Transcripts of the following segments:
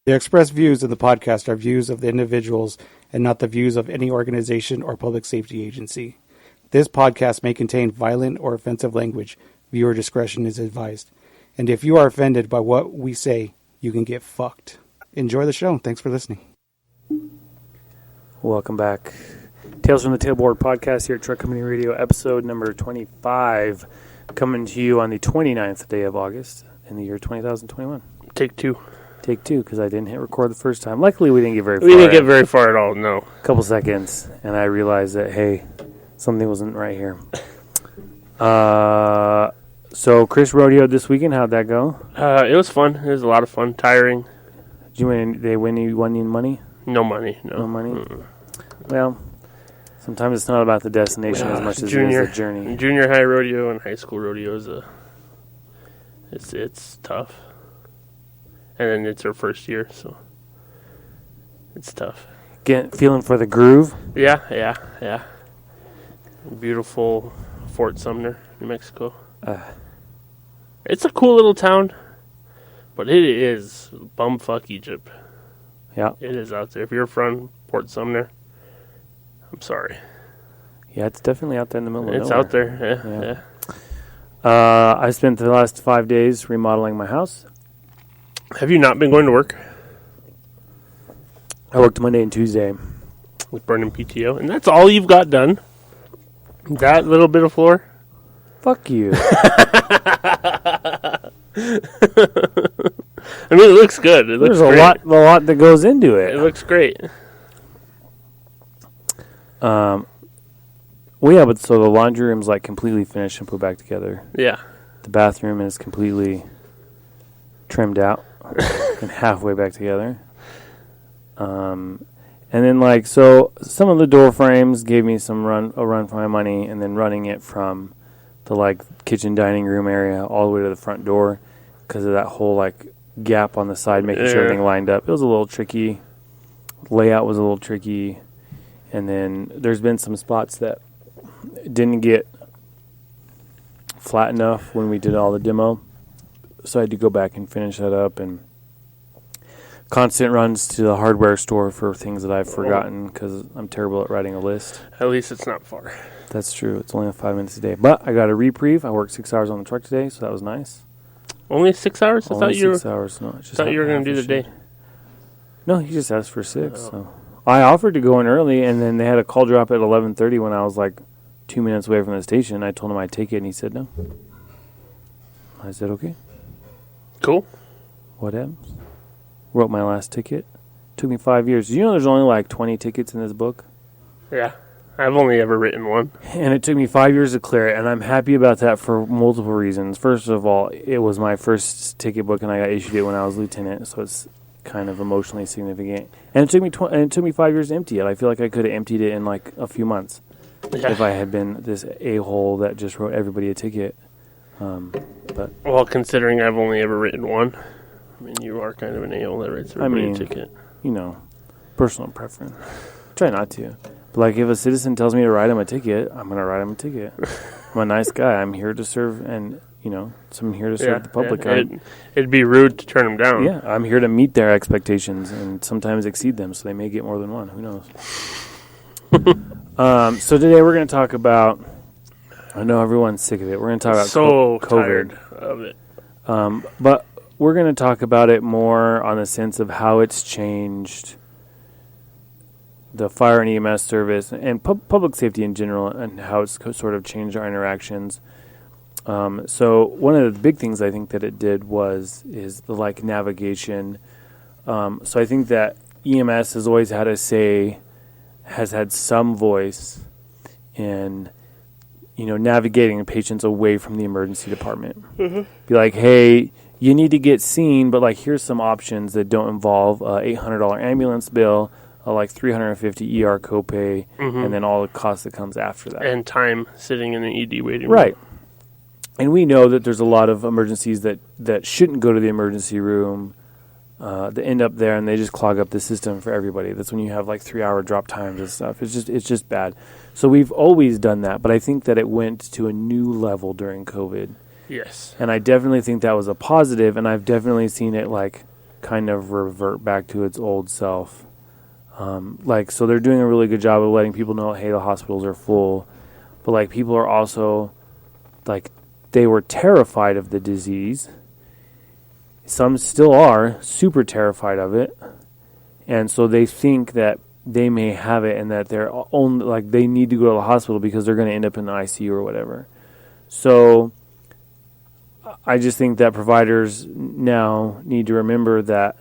The expressed views of the podcast are views of the individuals and not the views of any organization or public safety agency. This podcast may contain violent or offensive language. Viewer discretion is advised. And if you are offended by what we say, you can get fucked. Enjoy the show. Thanks for listening. Welcome back. Tales from the Tailboard podcast here at Truck Company Radio, episode number 25, coming to you on the 29th day of August in the year 2021. Take two, because I didn't hit record the first time. Luckily, we didn't get very far. We didn't get very far at all, no. A couple seconds, and I realized that, hey, something wasn't right here. So, Chris rodeoed this weekend. How'd that go? It was fun. It was a lot of fun. Tiring. Did you win? They win you money? No money. No money? Mm-mm. Well, sometimes it's not about the destination as much as it is the journey. Junior high rodeo and high school rodeo is it's tough. And then it's our first year, so it's tough. Feeling for the groove? Yeah. Beautiful Fort Sumner, New Mexico. It's a cool little town, but it is bumfuck Egypt. Yeah. It is out there. If you're from Fort Sumner, I'm sorry. Yeah, it's definitely out there in the middle of nowhere. It's out there, yeah. I spent the last 5 days remodeling my house. Have you not been going to work? I worked Monday and Tuesday. With burning PTO, and that's all you've got done? That little bit of floor? Fuck you. I mean, it looks good. It looks There's a lot that goes into it. It looks great. Well, yeah, but so the laundry room's like completely finished and put back together. Yeah. The bathroom is completely trimmed out and halfway back together. And then like, so some of the door frames gave me a run for my money, and then running it from the like kitchen dining room area all the way to the front door because of that whole like gap on the side, making sure everything lined up. It was a little tricky. Layout was a little tricky. And then there's been some spots that didn't get flat enough when we did all the demo. So I had to go back and finish that up, and constant runs to the hardware store for things that I've forgotten because I'm terrible at writing a list. At least it's not far. That's true. It's only 5 minutes a day. But I got a reprieve. I worked 6 hours on the truck today, so that was nice. Only 6 hours? Only 6 hours. No, I thought you were going to do the day. No, he just asked for 6. So I offered to go in early, and then they had a call drop at 11:30 when I was like 2 minutes away from the station. I told him I'd take it, and he said no. I said, okay. Cool. What happens? Wrote my last ticket. Took me 5 years. You know there's only like 20 tickets in this book? Yeah. I've only ever written one. And it took me 5 years to clear it, and I'm happy about that for multiple reasons. First of all, it was my first ticket book, and I got issued it when I was lieutenant, so it's kind of emotionally significant. And it took me 5 years to empty it. I feel like I could have emptied it in like a few months if I had been this a-hole that just wrote everybody a ticket. But well, considering I've only ever written one, I mean, you are kind of an a-hole that writes everybody a ticket. You know, personal preference. Try not to. But like, if a citizen tells me to write him a ticket, I'm going to write him a ticket. I'm a nice guy. I'm here to serve, and, you know, so I'm here to serve the public. It'd be rude to turn them down. Yeah, I'm here to meet their expectations and sometimes exceed them, so they may get more than one. Who knows? So today we're going to talk about, I know everyone's sick of it. We're going to talk about COVID. Tired of it. But we're going to talk about it more on the sense of how it's changed the fire and EMS service and public safety in general, and how it's sort of changed our interactions. So one of the big things I think that it did is the like navigation. So I think that EMS has always had has had some voice in, you know, navigating patients away from the emergency department. Mm-hmm. Be like, hey, you need to get seen, but like here's some options that don't involve $800 ambulance bill, like $350 ER copay, and then all the cost that comes after that. And time sitting in the ED waiting room. Right. And we know that there's a lot of emergencies that shouldn't go to the emergency room that end up there, and they just clog up the system for everybody. That's when you have like 3-hour drop times and stuff. It's just bad. So we've always done that, but I think that it went to a new level during COVID. Yes. And I definitely think that was a positive, and I've definitely seen it like kind of revert back to its old self. So they're doing a really good job of letting people know, hey, the hospitals are full. But, like, people are also, like, they were terrified of the disease. Some still are super terrified of it. And so they think that they may have it and that they're only, like, they need to go to the hospital because they're going to end up in the ICU or whatever. So I just think that providers now need to remember that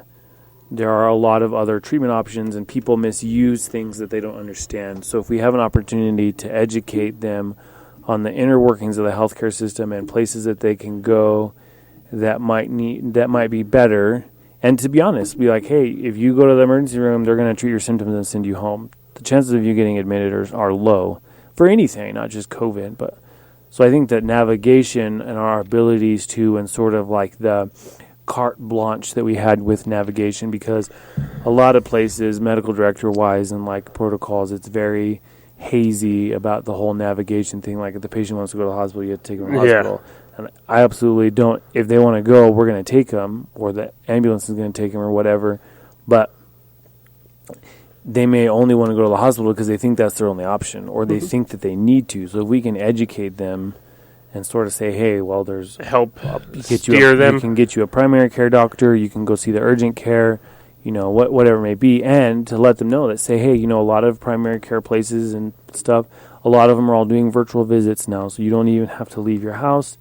there are a lot of other treatment options and people misuse things that they don't understand. So if we have an opportunity to educate them on the inner workings of the healthcare system and places that they can go that might be better, and to be honest, be like, hey, if you go to the emergency room, they're going to treat your symptoms and send you home. The chances of you getting admitted are low for anything, not just COVID. But so I think that navigation and our abilities to, and sort of like the carte blanche that we had with navigation, because a lot of places, medical director wise and like protocols, it's very hazy about the whole navigation thing. Like if the patient wants to go to the hospital, you have to take them to the hospital. And I absolutely don't. If they want to go, we're going to take them, or the ambulance is going to take them or whatever. But they may only want to go to the hospital because they think that's their only option, or they think that they need to. So if we can educate them and sort of say, hey, well, there's help steer them. We can get you a primary care doctor. You can go see the urgent care, whatever it may be. And to let them know that, say, hey, a lot of primary care places and stuff, a lot of them are all doing virtual visits now. So you don't even have to leave your house.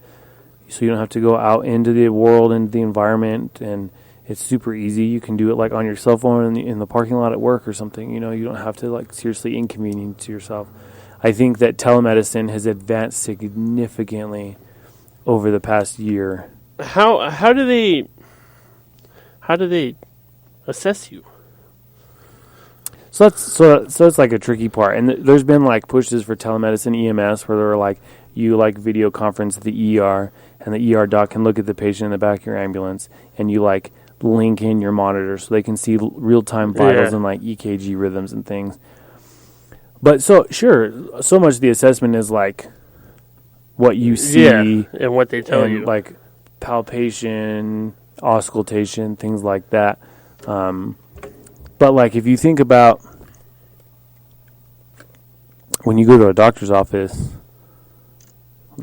So you don't have to go out into the world, into the environment. And it's super easy. You can do it like on your cell phone in the parking lot at work or something. You don't have to like seriously inconvenience yourself. I think that telemedicine has advanced significantly over the past year. How do they assess you? So it's like a tricky part, and there's been like pushes for telemedicine EMS where they're like you like video conference the ER, and the ER doc can look at the patient in the back of your ambulance, and you like link in your monitor so they can see real time vitals and like EKG rhythms and things. But so much of the assessment is like what you see and what they tell you, like palpation, auscultation, things like that. But like if you think about when you go to a doctor's office,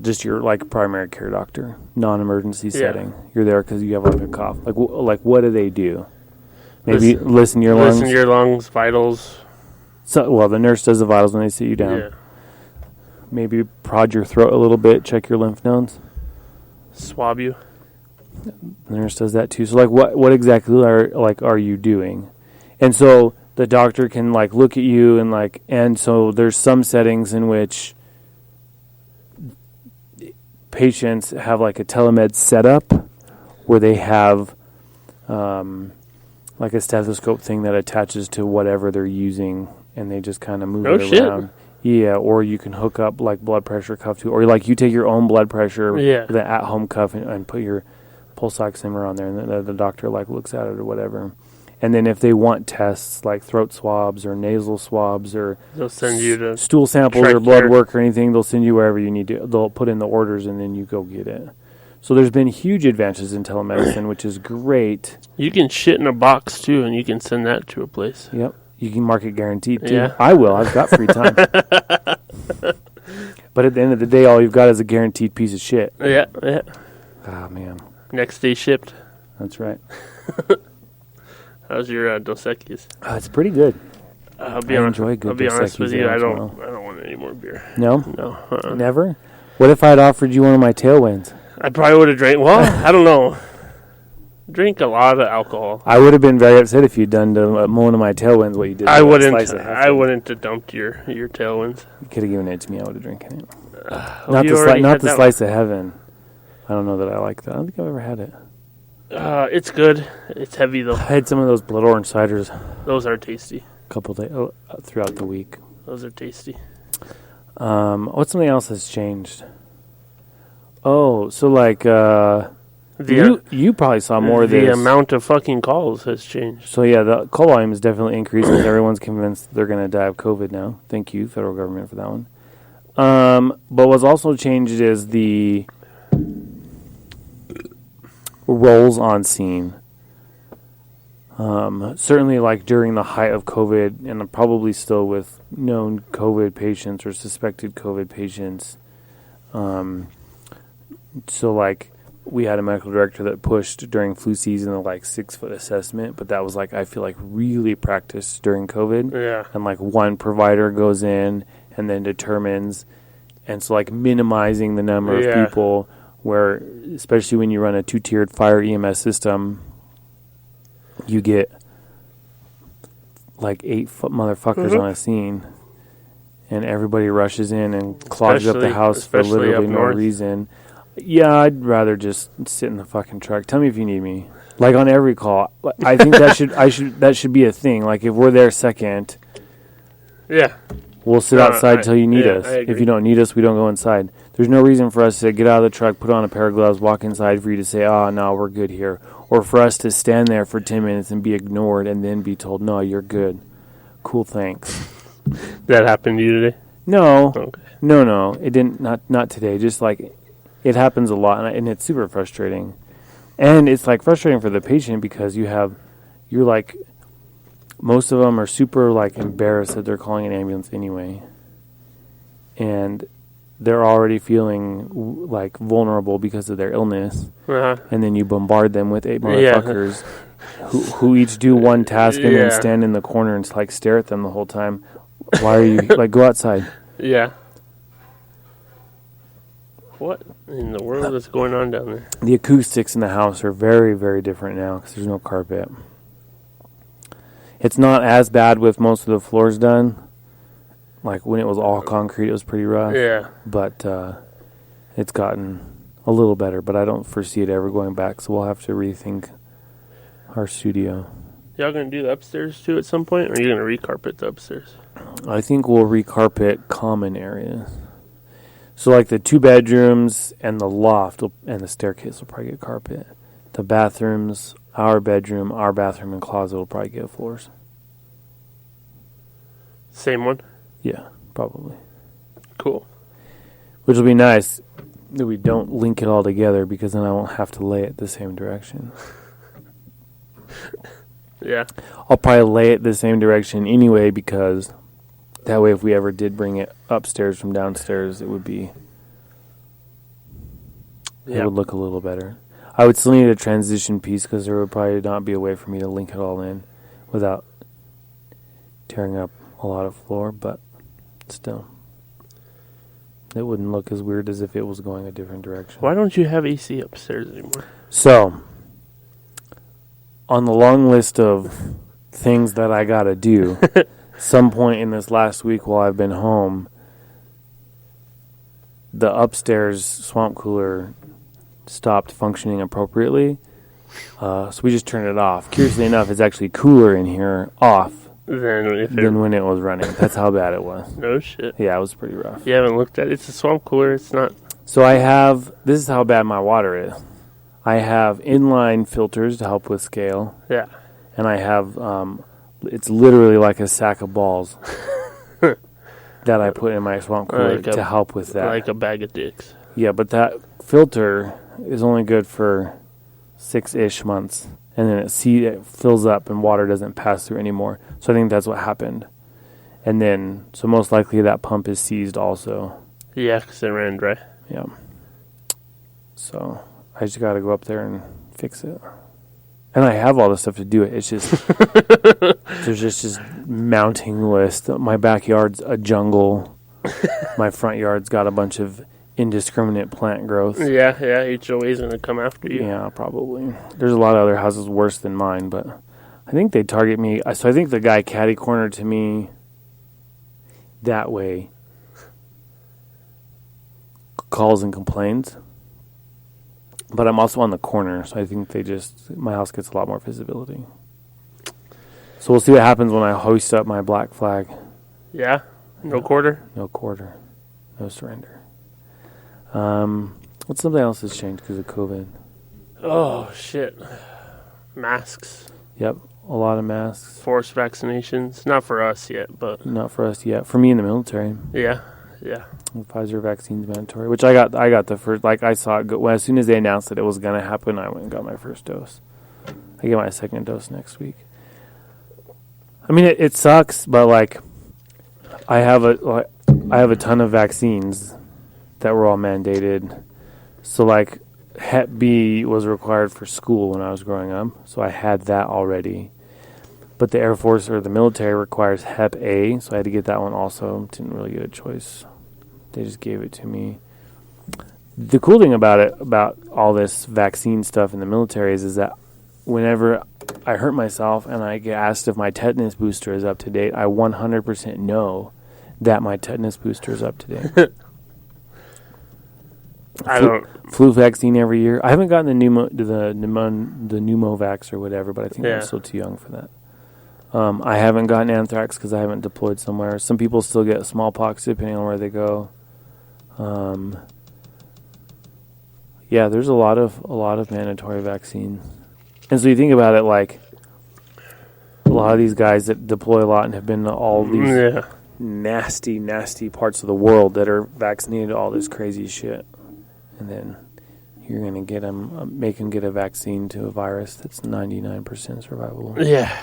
just your like primary care doctor, non-emergency setting, you're there because you have like a cough. Like what do they do? Maybe listen to your lungs. Listen to your lungs, vitals. So, the nurse does the vitals when they sit you down. Yeah. Maybe prod your throat a little bit, check your lymph nodes. Swab you. The nurse does that too. So, like, what exactly are you doing? And so the doctor can like look at you and so there's some settings in which patients have like a telemed setup where they have like a stethoscope thing that attaches to whatever they're using. And they just kind of move it around. Yeah, or you can hook up like blood pressure cuff to, or like you take your own blood pressure with an at-home cuff and put your pulse oximeter on there, and the doctor like looks at it or whatever. And then if they want tests like throat swabs or nasal swabs or they'll send you to stool samples or blood work or anything, they'll send you wherever you need to. They'll put in the orders and then you go get it. So there's been huge advances in telemedicine, which is great. You can shit in a box too, and you can send that to a place. Yep. You can mark it guaranteed, too. Yeah. I will. I've got free time. But at the end of the day, all you've got is a guaranteed piece of shit. Yeah. Oh, man. Next day shipped. That's right. How's your Dos Equis? It's pretty good. I'll be honest with you. I don't want any more beer. No? No. Never? What if I'd offered you one of my Tailwinds? I probably would have drank. Well, I don't know. Drink a lot of alcohol. I would have been very upset if you'd done to one of my Tailwinds what you did. I wouldn't have dumped your Tailwinds. You could have given it to me. I would have drinking it. Not the slice of heaven. I don't know that I like that. I don't think I've ever had it. It's good. It's heavy though. I had some of those blood orange ciders. Those are tasty. A couple days throughout the week. Those are tasty. What's something else that's changed? Oh, so like you probably saw more of this. The amount of fucking calls has changed. So yeah, the call volume is definitely increased because everyone's convinced they're going to die of COVID now. Thank you, federal government, for that one. But what's also changed is the roles on scene. Certainly, like during the height of COVID, and probably still with known COVID patients or suspected COVID patients. So, like, we had a medical director that pushed during flu season the, 6-foot assessment, but that was, I feel like really practiced during COVID. Yeah. And, one provider goes in and then determines, and so, minimizing the number of people where, especially when you run a 2-tiered fire EMS system, you get 8-foot motherfuckers on a scene, and everybody rushes in and clogs up the house for literally no reason. Yeah, I'd rather just sit in the fucking truck. Tell me if you need me. On every call, I think that should be a thing. If we're there second, we'll sit outside till you need us. If you don't need us, we don't go inside. There's no reason for us to get out of the truck, put on a pair of gloves, walk inside for you to say, "Oh, no, we're good here," or for us to stand there for 10 minutes and be ignored and then be told, "No, you're good." Cool, thanks. That happened to you today? No. Okay. No, it didn't. Not today. Just it happens a lot, and it's super frustrating. And it's frustrating for the patient because you're most of them are super embarrassed that they're calling an ambulance anyway, and they're already feeling vulnerable because of their illness, and then you bombard them with 8 motherfuckers who each do one task and then stand in the corner and stare at them the whole time. Why are you go outside? Yeah. What in the world is going on down there? The acoustics in the house are very, very different now because there's no carpet. It's not as bad with most of the floors done. When it was all concrete, it was pretty rough. Yeah. But it's gotten a little better, but I don't foresee it ever going back, so we'll have to rethink our studio. Y'all going to do the upstairs, too, at some point, or are you going to recarpet the upstairs? I think we'll recarpet common areas. So, the 2 bedrooms and the loft and the staircase will probably get carpet. The bathrooms, our bedroom, and closet will probably get floors. Same one? Yeah, probably. Cool. Which will be nice that we don't link it all together because then I won't have to lay it the same direction. Yeah. I'll probably lay it the same direction anyway because that way if we ever did bring it upstairs from downstairs, it would be... It would look a little better. I would still need a transition piece because there would probably not be a way for me to link it all in without tearing up a lot of floor, but still. It wouldn't look as weird as if it was going a different direction. Why don't you have AC upstairs anymore? So, on the long list of things that I gotta do, some point in this last week while I've been home, the upstairs swamp cooler stopped functioning appropriately. So we just turned it off. Curiously enough, it's actually cooler in here off than when it was running. That's how bad it was. No shit. Yeah, it was pretty rough. You haven't looked at it? It's a swamp cooler. It's not... So this is how bad my water is. I have inline filters to help with scale. Yeah. And I have, it's literally like a sack of balls that I put in my swamp cooler to help with that. Like a bag of dicks. Yeah, but that filter is only good for 6-ish months. And then it fills up and water doesn't pass through anymore. So I think that's what happened. And then, so most likely that pump is seized also. Yeah, because it ran dry. Yeah. So I just got to go up there and fix it. And I have all the stuff to do it. It's just, there's just this mounting list. My backyard's a jungle. My front yard's got a bunch of indiscriminate plant growth. Yeah, HOA's going to come after you. Yeah, probably. There's a lot of other houses worse than mine, but I think they target me. So I think the guy catty-cornered to me that way calls and complains. But I'm also on the corner, so I think my house gets a lot more visibility. So we'll see what happens when I hoist up my black flag. Yeah? No quarter? No quarter. No surrender. What's something else that's changed because of COVID? Oh, shit. Masks. Yep, a lot of masks. Forced vaccinations. Not for us yet, but... Not for us yet. For me in the military. Yeah. The Pfizer vaccine's mandatory, which I got the first, I saw it go, well, as soon as they announced that it was going to happen, I went and got my first dose. I get my second dose next week. I mean, it sucks, but like, I have a ton of vaccines that were all mandated. So like, Hep B was required for school when I was growing up, so I had that already. But the Air Force or the military requires Hep A, so I had to get that one also. Didn't really get a choice. They just gave it to me. The cool thing about all this vaccine stuff in the military is that whenever I hurt myself and I get asked if my tetanus booster is up to date, I 100% know that my tetanus booster is up to date. Flu vaccine every year. I haven't gotten the pneumovax or whatever, but I think I'm still too young for that. I haven't gotten anthrax because I haven't deployed somewhere. Some people still get smallpox depending on where they go. Yeah, there's a lot of mandatory vaccines. And so you think about it, like a lot of these guys that deploy a lot and have been to all these nasty, nasty parts of the world that are vaccinated to all this crazy shit. And then you're going to get them, make them get a vaccine to a virus that's 99% survivable. Yeah.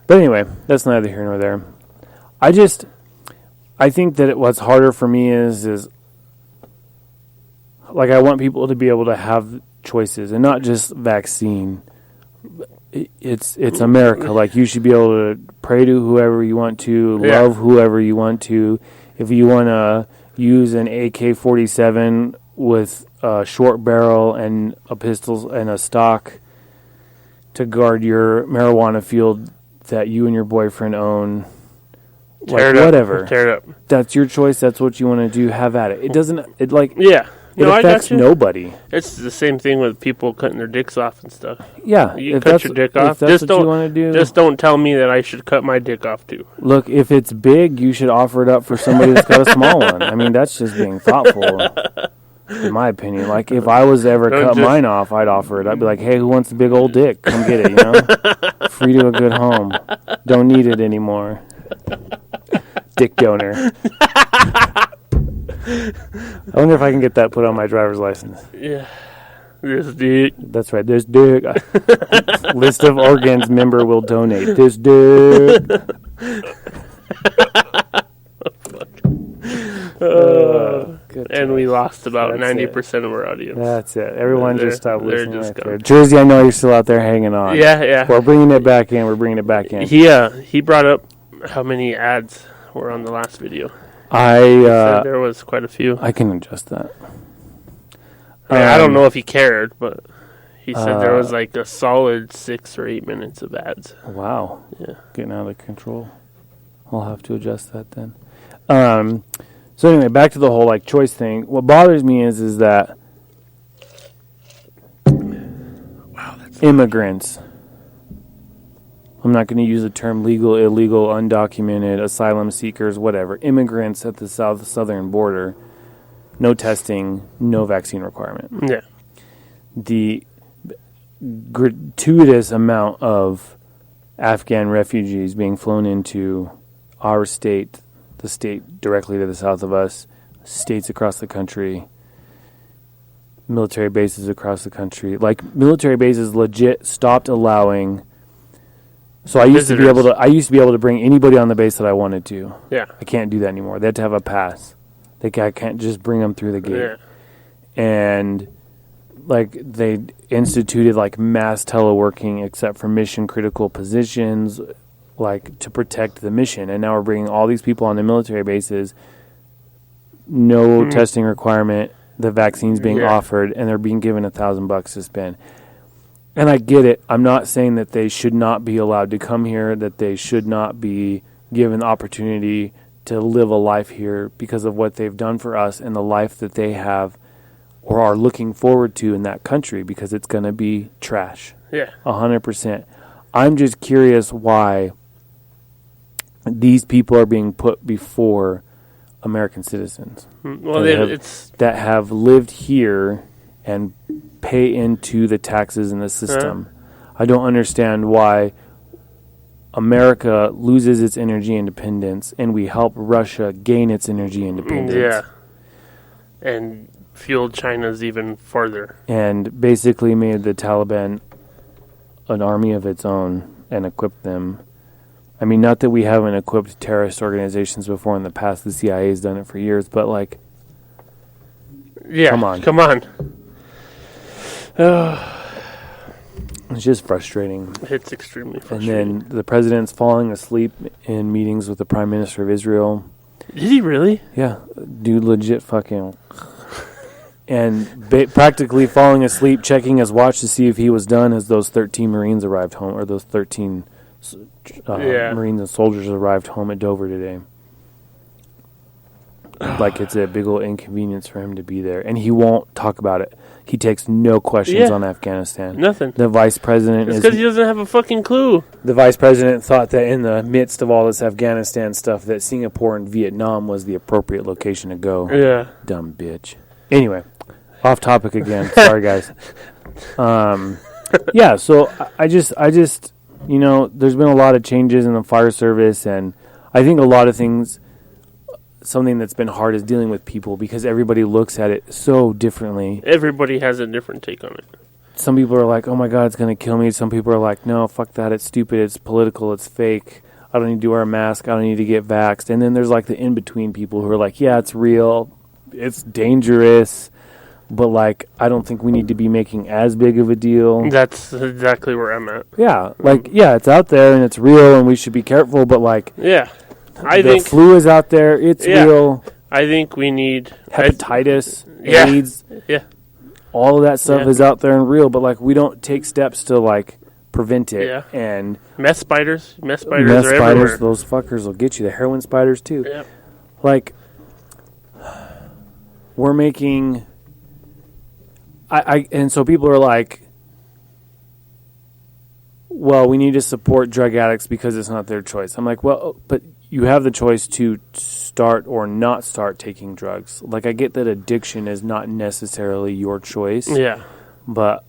But anyway, that's neither here nor there. I think that what's harder for me is like I want people to be able to have choices and not just vaccine. It's America. Like you should be able to pray to whoever you want to, love whoever you want to. If you want to use an AK-47 with a short barrel and a pistol and a stock to guard your marijuana field that you and your boyfriend own, Tear it up. That's your choice. That's what you want to do. Have at it. It doesn't. It like It affects nobody. It's the same thing with people cutting their dicks off and stuff. Yeah, you cut your dick off. If that's what you want to do, just don't tell me that I should cut my dick off too. Look, if it's big, you should offer it up for somebody that's got a small one. I mean, that's just being thoughtful, in my opinion. Like, if I was to ever cut mine off, I'd offer it. I'd be like, hey, who wants the big old dick? Come get it, you know? Free to a good home. Don't need it anymore. Dick donor. I wonder if I can get that put on my driver's license. Yeah. This dick. That's right. This dick. List of organs member will donate. This dick. And we lost about 90% of our audience. That's it. Everyone just stopped listening. Just right, Jersey, I know you're still out there hanging on. Yeah. We're bringing it back in. He brought up how many ads were on the last video. He said there was quite a few. I can adjust that. I don't know if he cared, but he said there was like a solid 6 or 8 minutes of ads. Wow. Yeah. Getting out of control. I'll have to adjust that then. So anyway, back to the whole like choice thing. What bothers me is that immigrants, I'm not going to use the term legal, illegal, undocumented, asylum seekers, whatever. Immigrants at the southern border, no testing, no vaccine requirement. Yeah. The gratuitous amount of Afghan refugees being flown into our state, the state directly to the south of us, states across the country, military bases across the country. Like, military bases legit stopped allowing. So I used to be able to bring anybody on the base that I wanted to. Yeah. I can't do that anymore. They have to have a pass. I can't just bring them through the gate. Yeah. And like they instituted like mass teleworking except for mission critical positions, like to protect the mission. And now we're bringing all these people on the military bases, no testing requirement, the vaccine's being offered, and they're being given $1,000 to spend. And I get it. I'm not saying that they should not be allowed to come here, that they should not be given the opportunity to live a life here because of what they've done for us and the life that they have or are looking forward to in that country, because it's going to be trash. Yeah. 100%. I'm just curious why these people are being put before American citizens. Well, that have lived here and pay into the taxes in the system. I don't understand why America loses its energy independence and we help Russia gain its energy independence. Yeah. And fueled China's even further. And basically made the Taliban an army of its own and equip them. I mean, not that we haven't equipped terrorist organizations before in the past. The CIA has done it for years, but like, yeah, come on. It's just frustrating. It's extremely frustrating. And then the president's falling asleep in meetings with the Prime Minister of Israel. Did he really? Yeah, dude, legit fucking. And practically falling asleep, checking his watch to see if he was done as those 13 Marines arrived home, or those 13 Marines and soldiers arrived home at Dover today. Like it's a big old inconvenience for him to be there. And he won't talk about it. He takes no questions on Afghanistan. Nothing. The vice president It's because he doesn't have a fucking clue. The vice president thought that in the midst of all this Afghanistan stuff, that Singapore and Vietnam was the appropriate location to go. Yeah. Dumb bitch. Anyway, off topic again. Sorry, guys. Yeah, so I just, you know, there's been a lot of changes in the fire service, and I think a lot of things, something that's been hard is dealing with people because everybody looks at it so differently. Everybody has a different take on it. Some people are like, oh my God, it's going to kill me. Some people are like, no, fuck that. It's stupid. It's political. It's fake. I don't need to wear a mask. I don't need to get vaxxed. And then there's like the in-between people who are like, yeah, it's real. It's dangerous. But like, I don't think we need to be making as big of a deal. That's exactly where I'm at. Yeah. Like, yeah, it's out there and it's real and we should be careful. But like, yeah. I the think flu is out there. It's real. I think we need hepatitis, yeah. AIDS. Yeah. All of that stuff is out there and real, but like we don't take steps to like prevent it. Yeah. And meth spiders are everywhere. Those fuckers will get you. The heroin spiders too. Yeah. Like we're making and so people are like, well, we need to support drug addicts because it's not their choice. I'm like, well, but you have the choice to start or not start taking drugs. Like, I get that addiction is not necessarily your choice. Yeah. But,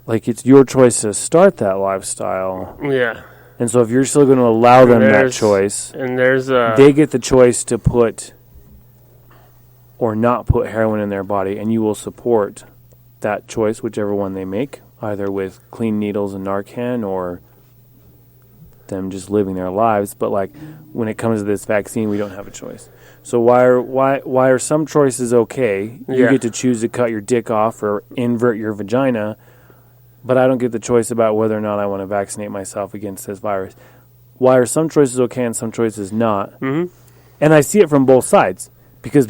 like, it's your choice to start that lifestyle. Yeah. And so if you're still going to allow them that choice, and there's they get the choice to put or not put heroin in their body, and you will support that choice, whichever one they make, either with clean needles and Narcan or them just living their lives. But like when it comes to this vaccine, we don't have a choice. So why are some choices okay? You get to choose to cut your dick off or invert your vagina, but I don't get the choice about whether or not I want to vaccinate myself against this virus. Why are some choices okay and some choices not? Mm-hmm. And I see it from both sides because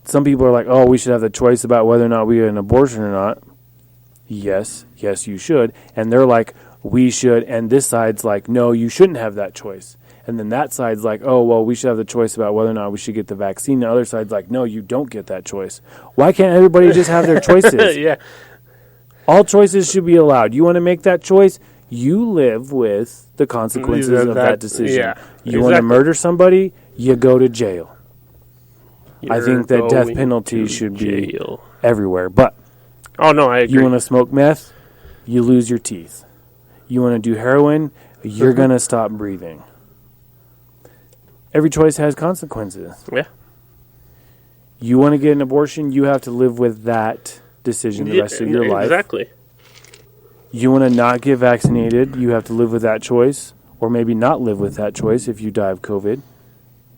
some people are like, oh, we should have the choice about whether or not we get an abortion or not. Yes, you should. And they're like, we should. And this side's like, no, you shouldn't have that choice. And then that side's like, oh, well, we should have the choice about whether or not we should get the vaccine. The other side's like, no, you don't get that choice. Why can't everybody just have their choices? Yeah. All choices should be allowed. You want to make that choice? You live with the consequences of that decision. Yeah, you want to murder somebody? You go to jail. I think that death penalty should be everywhere. But oh no, I agree. You want to smoke meth? You lose your teeth. You want to do heroin? You're going to stop breathing. Every choice has consequences. Yeah. You want to get an abortion? You have to live with that decision the rest of your life. Exactly. You want to not get vaccinated? You have to live with that choice. Or maybe not live with that choice if you die of COVID.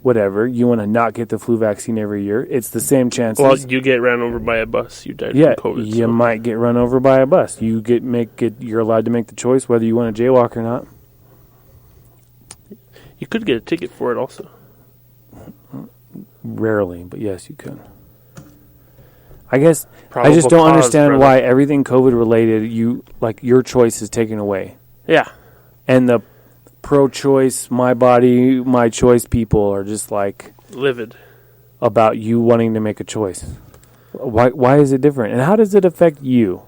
Whatever. You want to not get the flu vaccine every year. It's the same chances. Well, you get run over by a bus. You died from COVID. You might get run over by a bus. You're allowed to make the choice whether you want to jaywalk or not. You could get a ticket for it also. Rarely, but yes, you could. I guess I just don't understand why everything COVID related, your choice is taken away. Yeah. And the pro-choice, my body, my choice people are just like livid about you wanting to make a choice. Why is it different? And how does it affect you?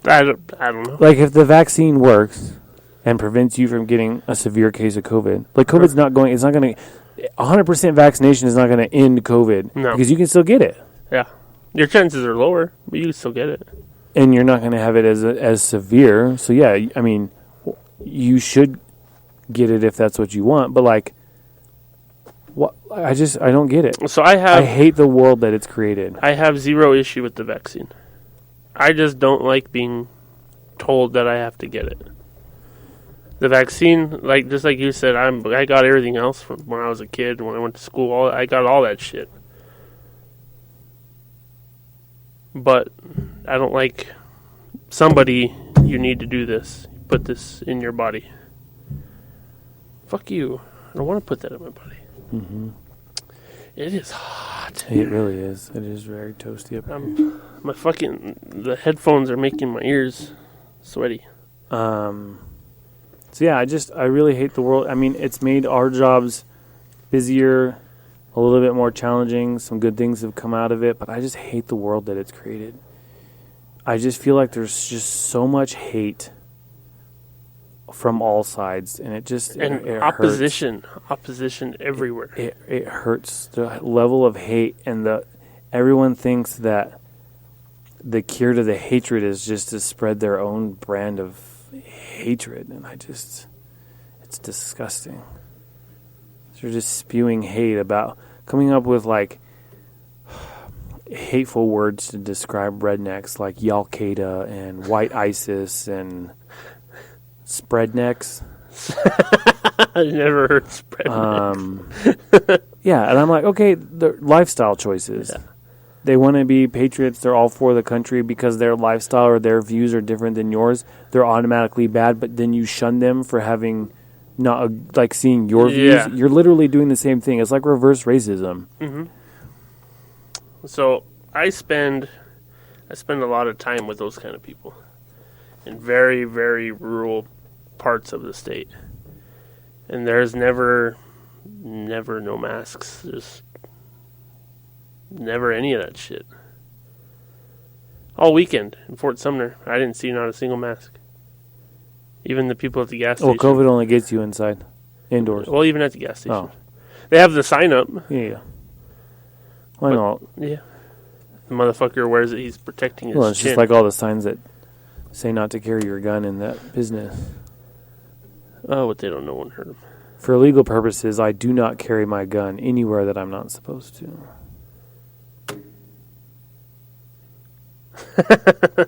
I don't know. Like if the vaccine works and prevents you from getting a severe case of COVID, like COVID's not going, it's not going to, 100% vaccination is not going to end COVID. No. Because you can still get it. Yeah. Your chances are lower, but you can still get it. And you're not going to have it as severe. So yeah, I mean, you should get it if that's what you want, but like, what? I don't get it. So I hate the world that it's created. I have zero issue with the vaccine. I just don't like being told that I have to get it. The vaccine, just like you said, I got everything else from when I was a kid, when I went to school. I got all that shit. But I don't like somebody, you need to do this. Put this in your body. Fuck you. I don't want to put that in my body. Mm-hmm. It is hot. It really is. It is very toasty up here. The headphones are making my ears sweaty. So yeah, I really hate the world. I mean, it's made our jobs busier, a little bit more challenging. Some good things have come out of it, but I just hate the world that it's created. I just feel like there's just so much hate from all sides, and it opposition everywhere. It hurts, the level of hate, and everyone thinks that the cure to the hatred is just to spread their own brand of hatred, and it's disgusting. They're just spewing hate about coming up with hateful words to describe rednecks like Al-Qaeda and white ISIS and spreadnecks. I never heard spreadnecks. Yeah, and I'm like, okay, the lifestyle choices. Yeah. They want to be patriots. They're all for the country because their lifestyle or their views are different than yours. They're automatically bad, but then you shun them for having not seeing your views. You're literally doing the same thing. It's like reverse racism. Mm-hmm. So I spend a lot of time with those kind of people in very, very rural parts of the state, and there's never no masks. Just never any of that shit. All weekend in Fort Sumner, I didn't see not a single mask. Even the people at the gas station. Oh, COVID only gets you indoors. Well, even at the gas station. They have the sign up. Yeah. Why not? Yeah. The motherfucker wears it, he's protecting his Well, it's chin. just like all the signs that say not to carry your gun in that business. Oh, but they don't know one hurt him. For legal purposes, I do not carry my gun anywhere that I'm not supposed to.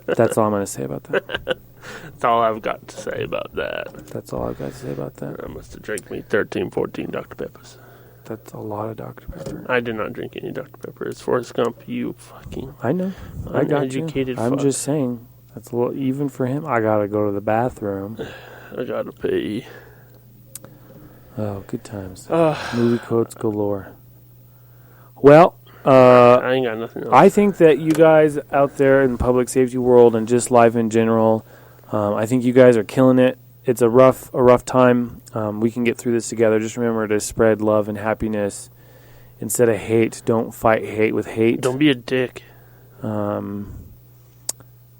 That's all I'm going to say about that. That's all I've got to say about that. That's all I've got to say about that. I must have drank me 13, 14 Dr. Peppers. That's a lot of Dr. Pepper. I did not drink any Dr. Pepper. It's Forrest Gump, you fucking I know. I got you. I'm just saying. That's a little, even for him, I got to go to the bathroom. I got to pee. Oh, good times. Movie quotes galore. Well, I ain't got nothing else. I think that you guys out there in the public safety world and just life in general, I think you guys are killing it. It's a rough time. We can get through this together. Just remember to spread love and happiness instead of hate. Don't fight hate with hate. Don't be a dick.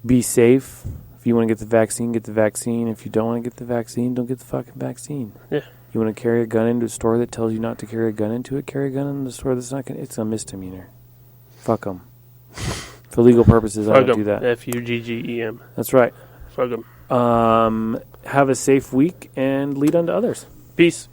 Be safe. If you want to get the vaccine, get the vaccine. If you don't want to get the vaccine, don't get the fucking vaccine. Yeah. You want to carry a gun into a store that tells you not to carry a gun into it, carry a gun in the store that's not going to... It's a misdemeanor. Fuck them. For legal purposes, I don't do that. Fuggem. That's right. Fuck them. Have a safe week and lead unto others. Peace.